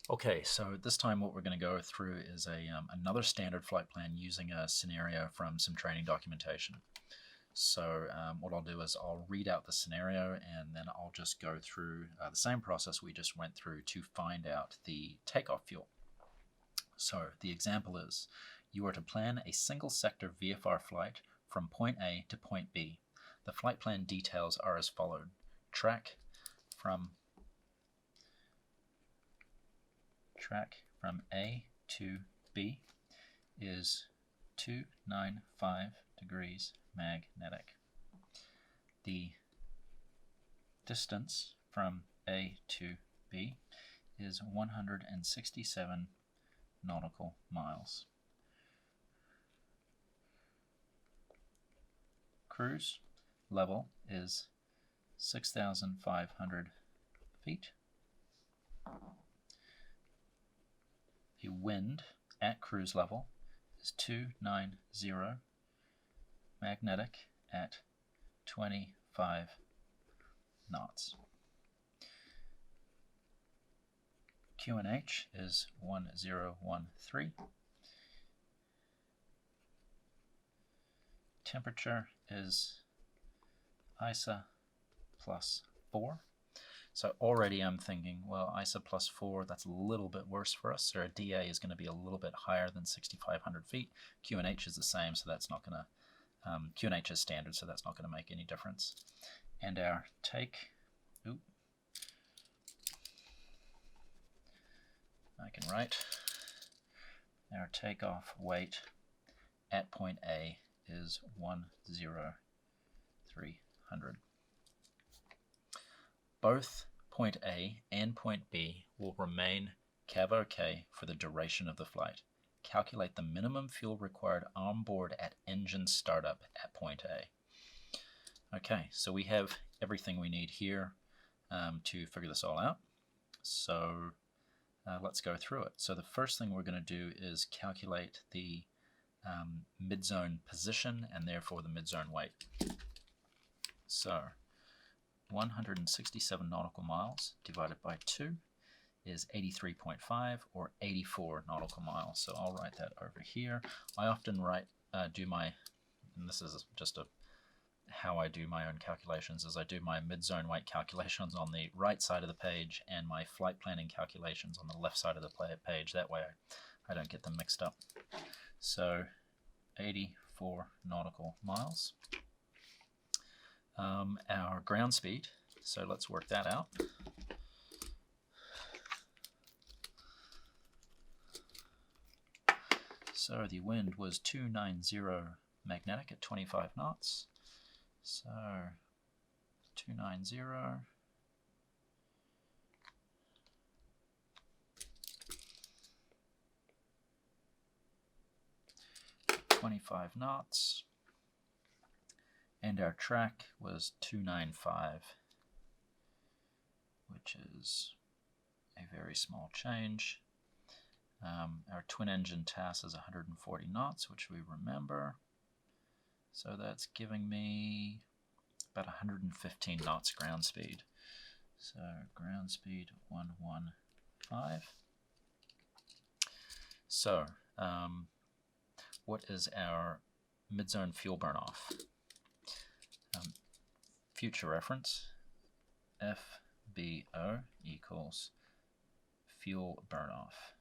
Okay, so this time what we're going to go through is another standard flight plan using a scenario from some training documentation. So what I'll do is I'll read out the scenario and then I'll just go through the same process we just went through to find out the takeoff fuel. So the example is, you are to plan a single sector VFR flight from point A to point B. The flight plan details are as followed. Track from A to B is 295 degrees magnetic. The distance from A to B is 167 nautical miles. Cruise level is 6,500 feet. The wind at cruise level is 290, magnetic at 25 knots. QNH is 1013. Temperature is ISA plus 4. So already I'm thinking, well, ISA plus 4, that's a little bit worse for us. So our DA is going to be a little bit higher than 6,500 feet. QNH is the same, so that's not going to, QNH is standard, so that's not going to make any difference. And our I can write, our takeoff weight at point A is 10300. Both point A and point B will remain CAV OK for the duration of the flight. Calculate the minimum fuel required on board at engine startup at point A. Okay, so we have everything we need here to figure this all out. So let's go through it. So the first thing we're going to do is calculate the mid-zone position and therefore the mid-zone weight. So 167 nautical miles divided by 2 is 83.5 or 84 nautical miles. So I'll write that over here. I often do my, and this is just how I do my own calculations, is I do my mid-zone weight calculations on the right side of the page and my flight planning calculations on the left side of the page. That way I don't get them mixed up. So 84 nautical miles. Our ground speed, so let's work that out. So the wind was 290 magnetic at 25 knots. So 290 25 knots. And our track was 295, which is a very small change. Our twin engine TAS is 140 knots, which we remember. So that's giving me about 115 knots ground speed. So ground speed 115. So what is our mid-zone fuel burn-off? Future reference, FBO equals fuel burn-off.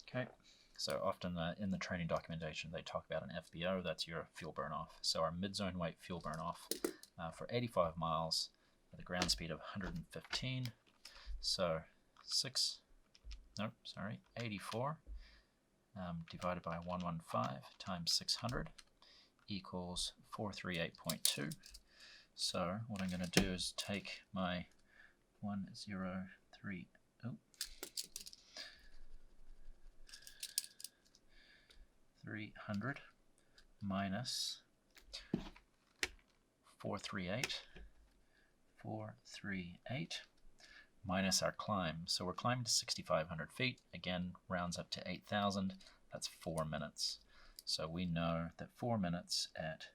Okay, so often in the training documentation they talk about an FBO, that's your fuel burn-off. So our mid-zone weight fuel burn-off for 85 miles at a ground speed of 115, so 84 divided by 115 times 600 equals 438.2. So what I'm going to do is take my 300 minus 438 minus our climb. So we're climbing to 6,500 feet. Again, rounds up to 8,000. That's 4 minutes. So we know that 4 minutes at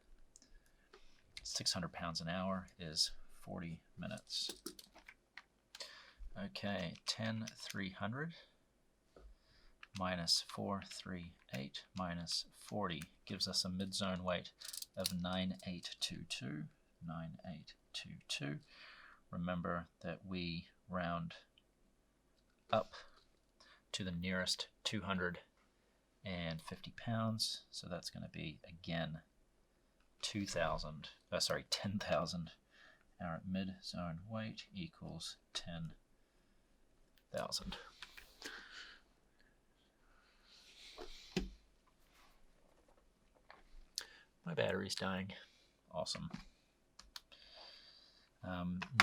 600 pounds an hour is 40 minutes. Okay, 10,300 minus 438 minus 40 gives us a mid-zone weight of 9822. 9822. Remember that we round up to the nearest 250 pounds, so that's going to be again 10,000. Our mid-zone weight equals 10,000. My battery's dying. Awesome.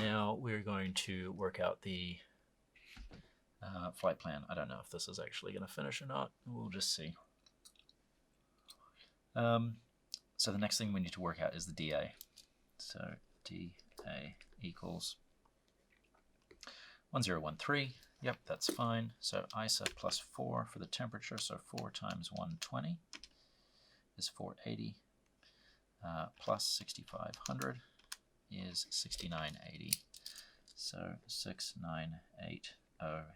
Now we're going to work out the flight plan. I don't know if this is actually going to finish or not. We'll just see. So the next thing we need to work out is the DA. So DA equals 1013. Yep, that's fine. So ISA plus 4 for the temperature. So 4 times 120 is 480. Plus 6500 is 6980. So 6980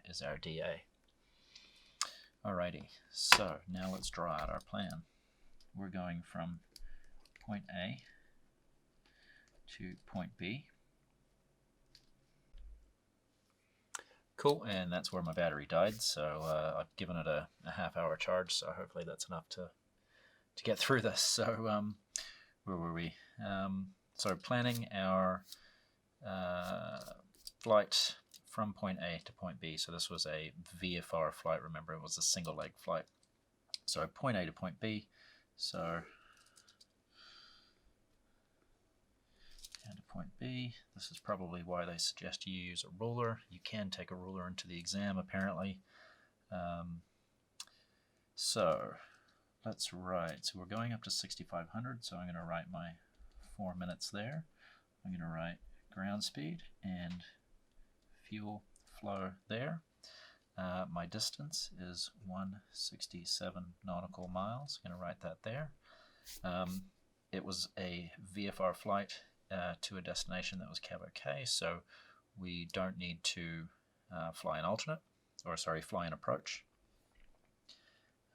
is our DA. Alrighty, so now let's draw out our plan. We're going from point A to point B. Cool, and that's where my battery died, so I've given it a half-hour charge, so hopefully that's enough to get through this. So where were we? So planning our flight from point A to point B. So this was a VFR flight. Remember, it was a single leg flight. So point A to point B. So and to point B. This is probably why they suggest you use a ruler. You can take a ruler into the exam, apparently. So let's write. So we're going up to 6,500. So I'm going to write my 4 minutes there. I'm going to write ground speed and fuel flow there. My distance is 167 nautical miles. I'm going to write that there. It was a VFR flight to a destination that was Cabo K, so we don't need to fly an alternate, or sorry, fly an approach.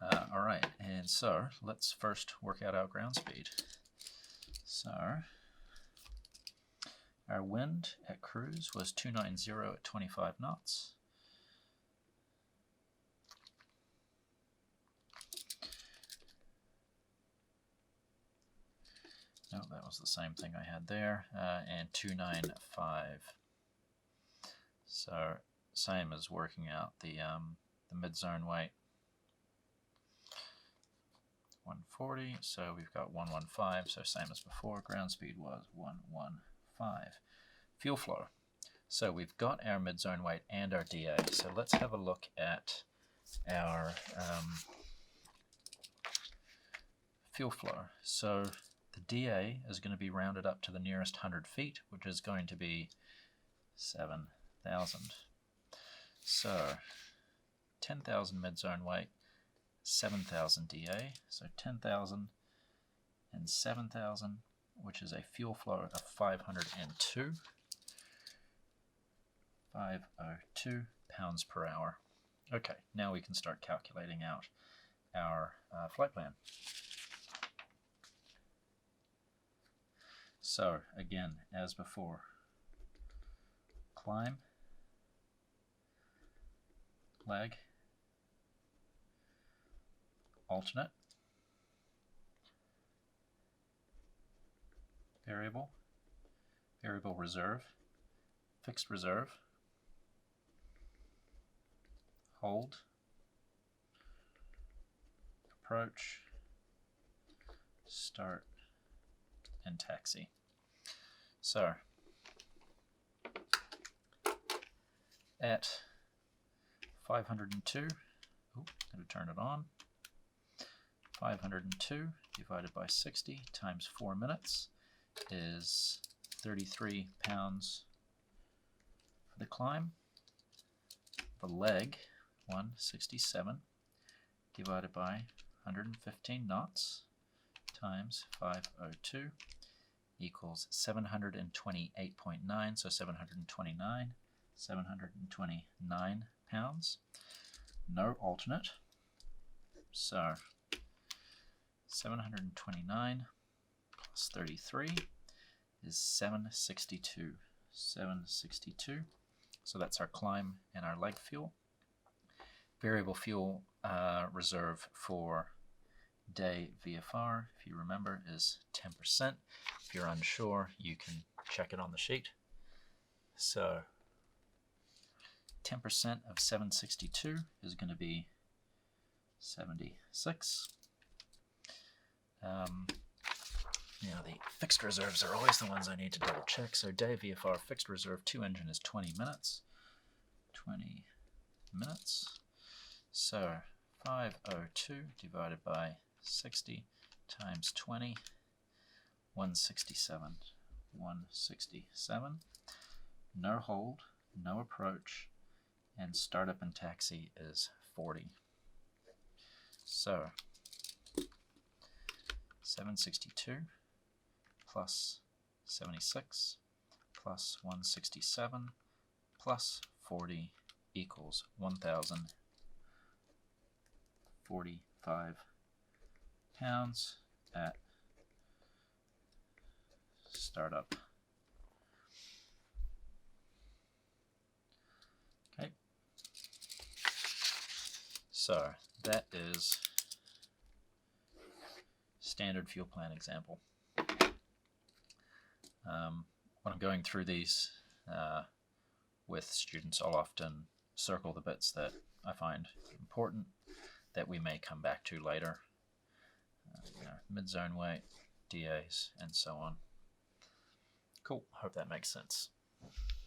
All right, and so let's first work out our ground speed. So our wind at cruise was 290 at 25 knots. No, that was the same thing I had there, and 295. So same as working out the mid-zone weight. 140, so we've got 115, so same as before. Ground speed was 115. Fuel flow. So we've got our mid-zone weight and our DA. So let's have a look at our fuel flow. So the DA is going to be rounded up to the nearest 100 feet, which is going to be 7,000. So 10,000 mid-zone weight, 7,000 DA, so 10,000 and 7,000, which is a fuel flow of 502 pounds per hour. Okay, now we can start calculating out our flight plan. So again, as before, climb, leg, alternate, variable, variable reserve, fixed reserve, hold, approach, start, and taxi. So at 502, I'm going to turn it on. 502 divided by 60 times 4 minutes is 33 pounds for the climb. The leg, 167 divided by 115 knots times 502 equals 728.9, so 729 pounds. No alternate, so 729 plus 33 is 762. 762. So that's our climb and our leg fuel. Variable fuel reserve for day VFR, if you remember, is 10%. If you're unsure, you can check it on the sheet. So 10% of 762 is going to be 76. Now the fixed reserves are always the ones I need to double check. So day VFR fixed reserve 2 engine is 20 minutes. 20 minutes. So 502 divided by 60 times 20, 167. 167. No hold, no approach, and startup and taxi is 40. So 762 plus 76 plus 167 plus 40 equals 1,045 pounds at startup. Okay, so that is standard fuel plan example. When I'm going through these with students, I'll often circle the bits that I find important that we may come back to later. Mid-zone weight, DAs, and so on. Cool, hope that makes sense.